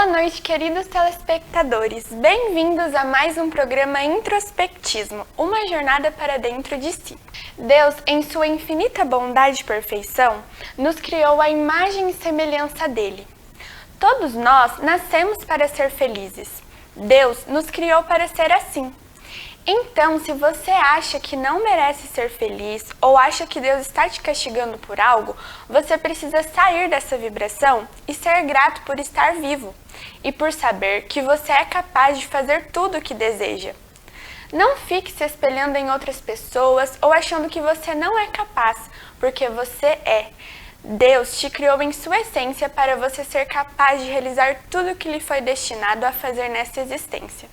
Boa noite, queridos telespectadores. Bem-vindos a mais um programa Introspectismo, uma jornada para dentro de si. Deus, em sua infinita bondade e perfeição, nos criou à imagem e semelhança dele. Todos nós nascemos para ser felizes. Deus nos criou para ser assim. Então, se você acha que não merece ser feliz ou acha que Deus está te castigando por algo, você precisa sair dessa vibração e ser grato por estar vivo e por saber que você é capaz de fazer tudo o que deseja. Não fique se espelhando em outras pessoas ou achando que você não é capaz, porque você é. Deus te criou em sua essência para você ser capaz de realizar tudo o que lhe foi destinado a fazer nesta existência.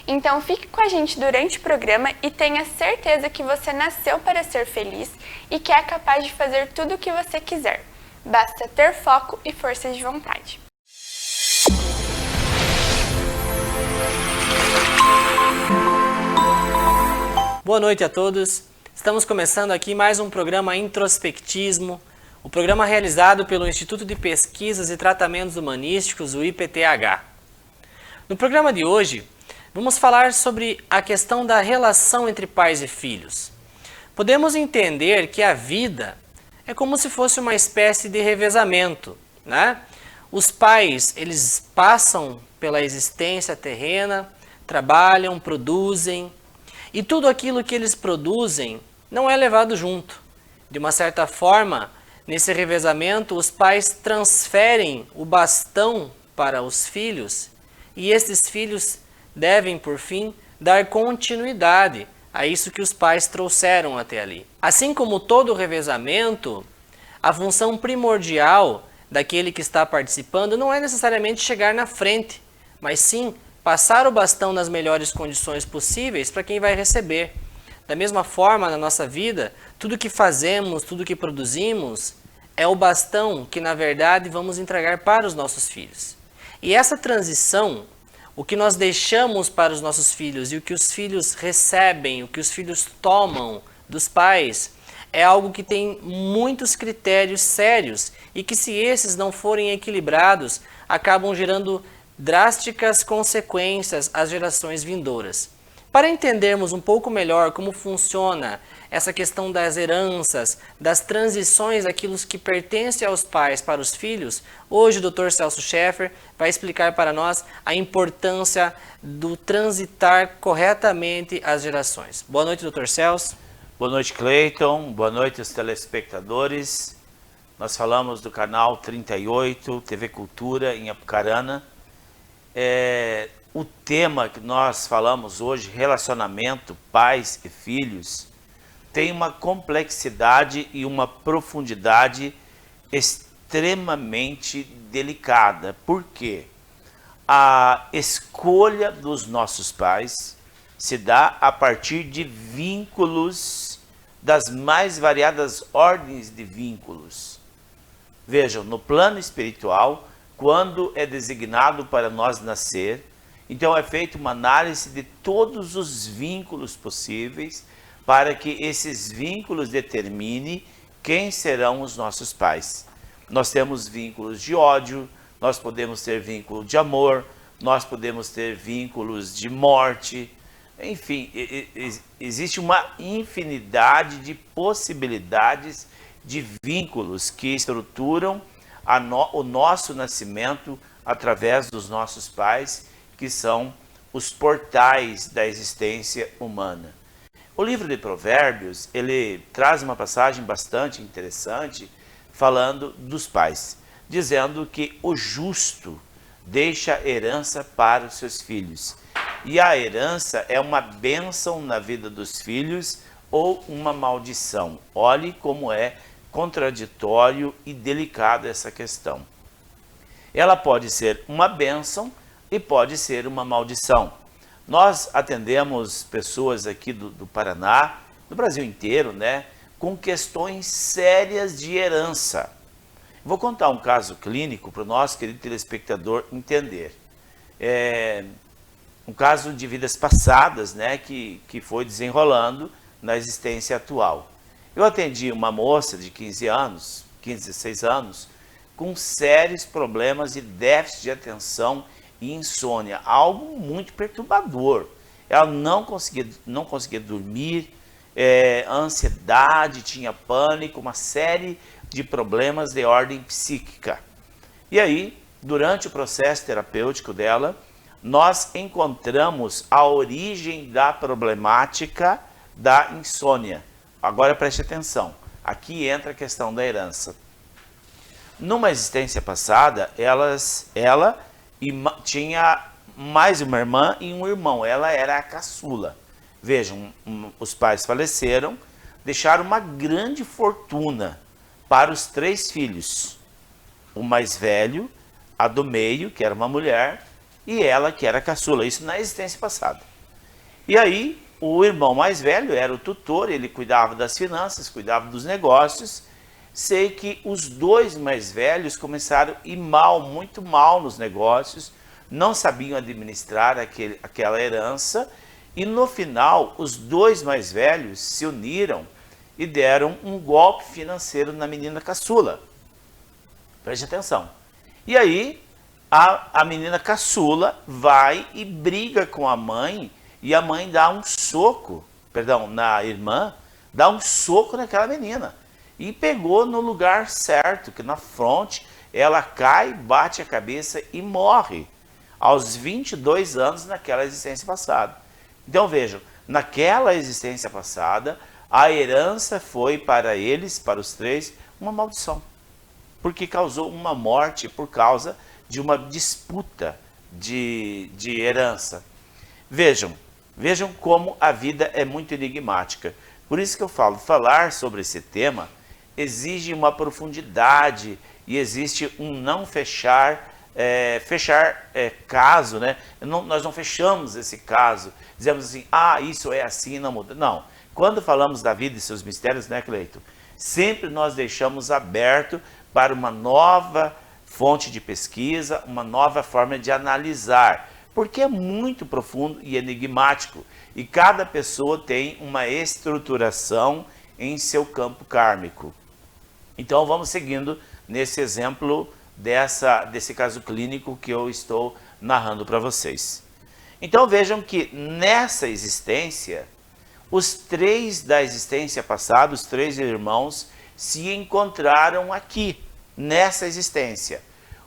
Então fique com a gente durante o programa e tenha certeza que você nasceu para ser feliz e que é capaz de fazer tudo o que você quiser. Basta ter foco e força de vontade. Boa noite a todos. Estamos começando aqui mais um programa Introspectismo, o programa realizado pelo Instituto de Pesquisas e Tratamentos Humanísticos, o IPTH. No programa de hoje, vamos falar sobre a questão da relação entre pais e filhos. Podemos entender que a vida é como se fosse uma espécie de revezamento, né? Os pais, eles passam pela existência terrena, trabalham, produzem, e tudo aquilo que eles produzem não é levado junto. De uma certa forma, nesse revezamento, os pais transferem o bastão para os filhos, e esses filhos devem, por fim, dar continuidade a isso que os pais trouxeram até ali. Assim como todo revezamento, a função primordial daquele que está participando não é necessariamente chegar na frente, mas sim passar o bastão nas melhores condições possíveis para quem vai receber. Da mesma forma, na nossa vida, tudo que fazemos, tudo que produzimos, é o bastão que, na verdade, vamos entregar para os nossos filhos. E essa transição, o que nós deixamos para os nossos filhos e o que os filhos recebem, o que os filhos tomam dos pais, é algo que tem muitos critérios sérios e que, se esses não forem equilibrados, acabam gerando drásticas consequências às gerações vindouras. Para entendermos um pouco melhor como funciona essa questão das heranças, das transições daquilo que pertence aos pais para os filhos, hoje o Dr. Celso Scheffer vai explicar para nós a importância do transitar corretamente as gerações. Boa noite, Dr. Celso. Boa noite, Cleiton. Boa noite aos telespectadores. Nós falamos do canal 38, TV Cultura, em Apucarana. O tema que nós falamos hoje, relacionamento, pais e filhos, tem uma complexidade e uma profundidade extremamente delicada. Por quê? A escolha dos nossos pais se dá a partir de vínculos, das mais variadas ordens de vínculos. Vejam, no plano espiritual, quando é designado para nós nascer, então é feita uma análise de todos os vínculos possíveis para que esses vínculos determinem quem serão os nossos pais. Nós temos vínculos de ódio, nós podemos ter vínculo de amor, nós podemos ter vínculos de morte, enfim, existe uma infinidade de possibilidades de vínculos que estruturam o nosso nascimento através dos nossos pais, que são os portais da existência humana. O livro de Provérbios, ele traz uma passagem bastante interessante falando dos pais, dizendo que o justo deixa herança para os seus filhos. E a herança é uma bênção na vida dos filhos ou uma maldição. Olhe como é contraditório e delicado essa questão. Ela pode ser uma bênção e pode ser uma maldição. Nós atendemos pessoas aqui do Paraná, do Brasil inteiro, né, com questões sérias de herança. Vou contar um caso clínico para o nosso querido telespectador entender. Um caso de vidas passadas, né, que foi desenrolando na existência atual. Eu atendi uma moça de 15 anos, 15, 16 anos, com sérios problemas de déficit de atenção e insônia, algo muito perturbador. Ela não conseguia dormir, ansiedade, tinha pânico, uma série de problemas de ordem psíquica. E aí, durante o processo terapêutico dela, nós encontramos a origem da problemática da insônia. Agora preste atenção, aqui entra a questão da herança. Numa existência passada, ela tinha mais uma irmã e um irmão, ela era a caçula. Vejam, os pais faleceram, deixaram uma grande fortuna para os 3 filhos. O mais velho, a do meio, que era uma mulher, e ela, que era a caçula. Isso na existência passada. E aí, o irmão mais velho era o tutor, ele cuidava das finanças, cuidava dos negócios. Sei que os 2 mais velhos começaram a ir mal, muito mal nos negócios, não sabiam administrar aquela herança, e no final, os 2 mais velhos se uniram e deram um golpe financeiro na menina caçula. Preste atenção. E aí, a menina caçula vai e briga com a mãe, e a mãe dá um soco, na irmã, dá um soco naquela menina. E pegou no lugar certo, que na fronte, ela cai, bate a cabeça e morre, aos 22 anos naquela existência passada. Então vejam, naquela existência passada, a herança foi para eles, para os 3, uma maldição. Porque causou uma morte por causa de uma disputa de herança. Vejam como a vida é muito enigmática. Por isso que eu falo, falar sobre esse tema exige uma profundidade e existe um não fechar caso, né? Nós não fechamos esse caso, dizemos assim, isso é assim, não muda. Não, quando falamos da vida e seus mistérios, né, Cleito? Sempre nós deixamos aberto para uma nova fonte de pesquisa, uma nova forma de analisar, porque é muito profundo e enigmático, e cada pessoa tem uma estruturação em seu campo kármico. Então vamos seguindo nesse exemplo desse caso clínico que eu estou narrando para vocês. Então vejam que nessa existência, os 3 da existência passada, os 3 irmãos, se encontraram aqui, nessa existência.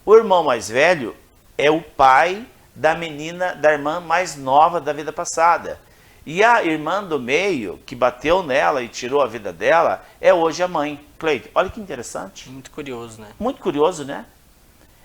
O irmão mais velho é o pai da menina, da irmã mais nova da vida passada. E a irmã do meio, que bateu nela e tirou a vida dela, é hoje a mãe. Cleito, olha que interessante. Muito curioso, né? Muito curioso, né?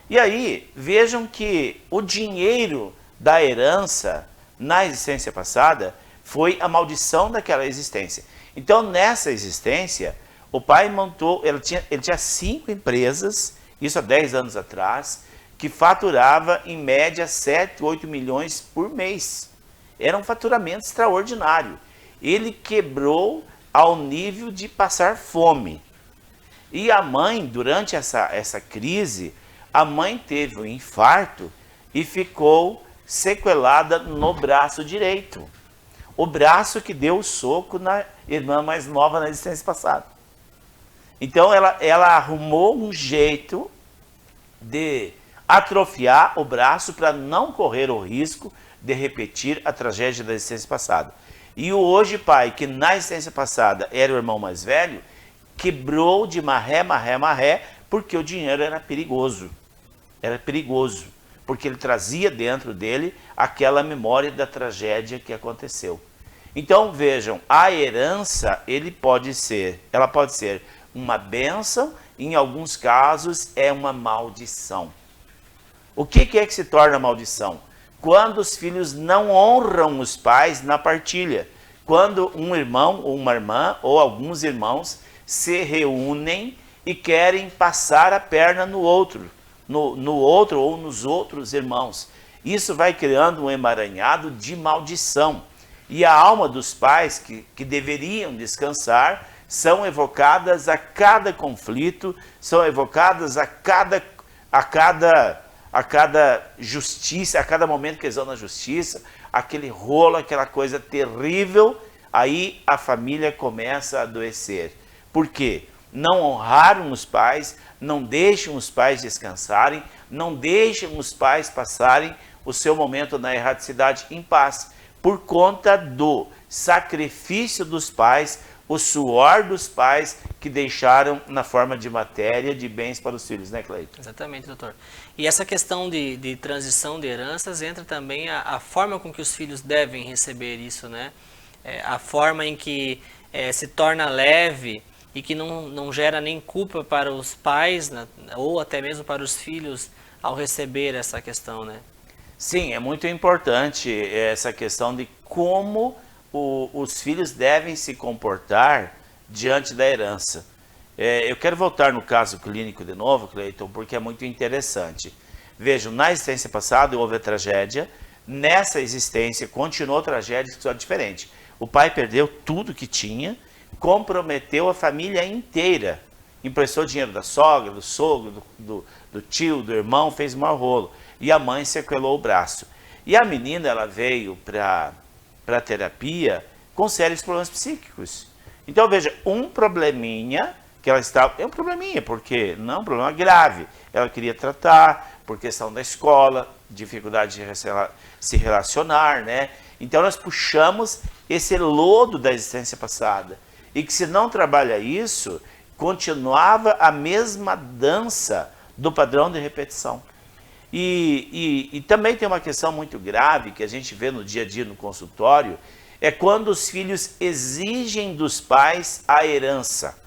E aí, vejam que o dinheiro da herança na existência passada foi a maldição daquela existência. Então, nessa existência, o pai montou, ele tinha 5 empresas, isso há 10 anos atrás, que faturava em média 7, 8 milhões por mês. Era um faturamento extraordinário. Ele quebrou ao nível de passar fome. E a mãe, durante essa crise, a mãe teve um infarto e ficou sequelada no braço direito. O braço que deu o soco na irmã mais nova na existência passada. Então ela arrumou um jeito de atrofiar o braço para não correr o risco de repetir a tragédia da existência passada. E o hoje pai, que na existência passada era o irmão mais velho, quebrou de marré, porque o dinheiro era perigoso. Era perigoso, porque ele trazia dentro dele aquela memória da tragédia que aconteceu. Então vejam, a herança ela pode ser uma bênção, em alguns casos é uma maldição. O que é que se torna maldição? Quando os filhos não honram os pais na partilha. Quando um irmão ou uma irmã, ou alguns irmãos, se reúnem e querem passar a perna no outro, no outro ou nos outros irmãos. Isso vai criando um emaranhado de maldição. E a alma dos pais, que deveriam descansar, são evocadas a cada conflito, são evocadas a cada justiça, a cada momento que eles vão na justiça, aquele rolo, aquela coisa terrível, aí a família começa a adoecer. Por quê? não honraram os pais, não deixam os pais descansarem, não deixam os pais passarem o seu momento na erraticidade em paz, por conta do sacrifício dos pais, o suor dos pais que deixaram na forma de matéria, de bens para os filhos, né, Cleiton? Exatamente, doutor. E essa questão de transição de heranças entra também a forma com que os filhos devem receber isso, né? A forma em que se torna leve e que não gera nem culpa para os pais, né, ou até mesmo para os filhos ao receber essa questão, né? Sim, é muito importante essa questão de como os filhos devem se comportar diante da herança. Eu quero voltar no caso clínico de novo, Cleiton, porque é muito interessante. Vejam, na existência passada houve a tragédia, nessa existência continuou a tragédia, só diferente. O pai perdeu tudo que tinha, comprometeu a família inteira, emprestou dinheiro da sogra, do sogro, do tio, do irmão, fez maior rolo. E a mãe sequelou o braço. E a menina, ela veio para a terapia com sérios problemas psíquicos. Então, veja, um probleminha que ela estava... É um probleminha, porque não é um problema grave. Ela queria tratar por questão da escola, dificuldade de se relacionar, né? Então, nós puxamos esse lodo da existência passada. E que se não trabalha isso, continuava a mesma dança do padrão de repetição. E também tem uma questão muito grave que a gente vê no dia a dia no consultório, é quando os filhos exigem dos pais a herança,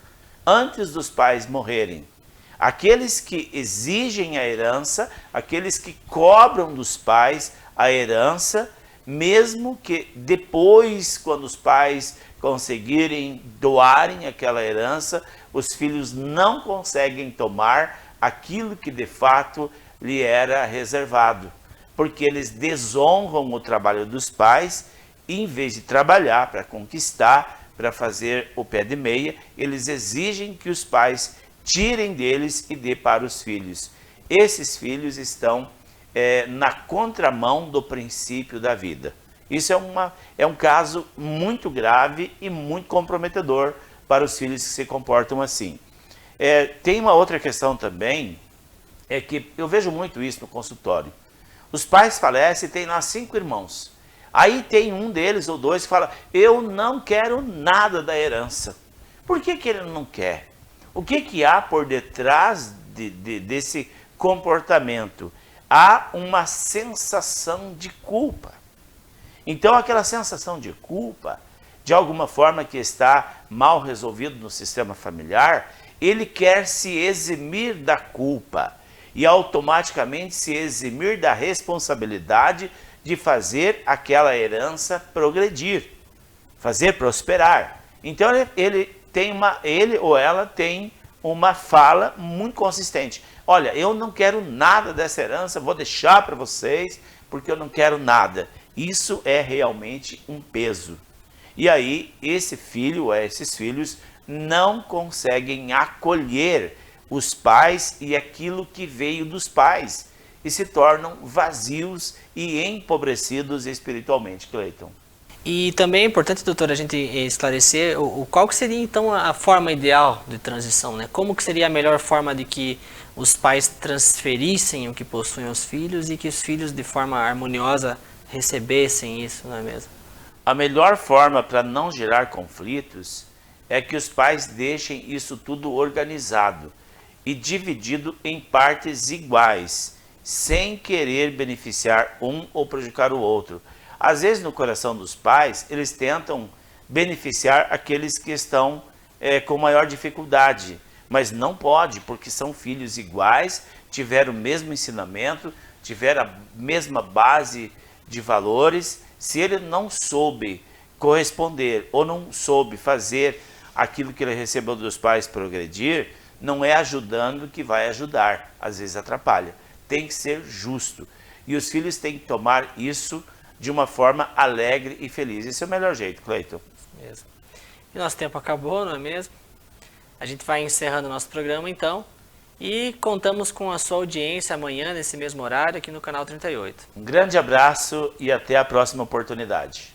antes dos pais morrerem. Aqueles que exigem a herança, aqueles que cobram dos pais a herança, mesmo que depois, quando os pais conseguirem doarem aquela herança, os filhos não conseguem tomar aquilo que de fato lhe era reservado, porque eles desonram o trabalho dos pais e, em vez de trabalhar para conquistar, para fazer o pé de meia, eles exigem que os pais tirem deles e dê para os filhos. Esses filhos estão na contramão do princípio da vida. Isso é um caso muito grave e muito comprometedor para os filhos que se comportam assim. Tem uma outra questão também, é que eu vejo muito isso no consultório. Os pais falecem e tem lá 5 irmãos. Aí tem um deles ou dois que fala, eu não quero nada da herança. Por que ele não quer? O que há por detrás desse comportamento? Há uma sensação de culpa. Então aquela sensação de culpa, de alguma forma que está mal resolvido no sistema familiar, ele quer se eximir da culpa e automaticamente se eximir da responsabilidade de fazer aquela herança progredir, fazer prosperar. Então ele ou ela tem uma fala muito consistente. Olha, eu não quero nada dessa herança, vou deixar para vocês, porque eu não quero nada. Isso é realmente um peso. E aí esse filho ou esses filhos não conseguem acolher os pais e aquilo que veio dos pais, e se tornam vazios e empobrecidos espiritualmente, Cleiton. E também é importante, doutor, a gente esclarecer qual que seria então a forma ideal de transição, né? Como que seria a melhor forma de que os pais transferissem o que possuem aos filhos e que os filhos de forma harmoniosa recebessem isso, não é mesmo? A melhor forma para não gerar conflitos é que os pais deixem isso tudo organizado e dividido em partes iguais, sem querer beneficiar um ou prejudicar o outro. Às vezes, no coração dos pais, eles tentam beneficiar aqueles que estão com maior dificuldade, mas não pode, porque são filhos iguais, tiveram o mesmo ensinamento, tiveram a mesma base de valores. Se ele não soube corresponder ou não soube fazer aquilo que ele recebeu dos pais progredir, não é ajudando que vai ajudar, às vezes atrapalha. Tem que ser justo. E os filhos têm que tomar isso de uma forma alegre e feliz. Esse é o melhor jeito, Cleiton. Mesmo. E nosso tempo acabou, não é mesmo? A gente vai encerrando o nosso programa então. E contamos com a sua audiência amanhã, nesse mesmo horário, aqui no canal 38. Um grande abraço e até a próxima oportunidade.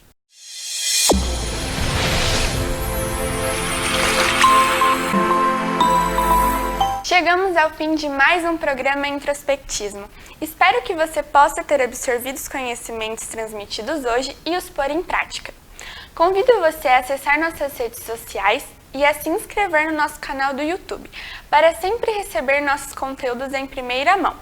Chegamos ao fim de mais um programa Introspectismo. Espero que você possa ter absorvido os conhecimentos transmitidos hoje e os pôr em prática. Convido você a acessar nossas redes sociais e a se inscrever no nosso canal do YouTube, para sempre receber nossos conteúdos em primeira mão.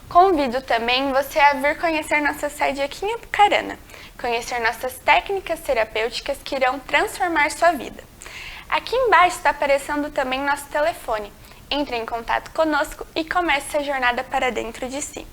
Convido também você a vir conhecer nossa sede aqui em Apucarana, conhecer nossas técnicas terapêuticas que irão transformar sua vida. Aqui embaixo está aparecendo também nosso telefone. Entre em contato conosco e comece a jornada para dentro de si.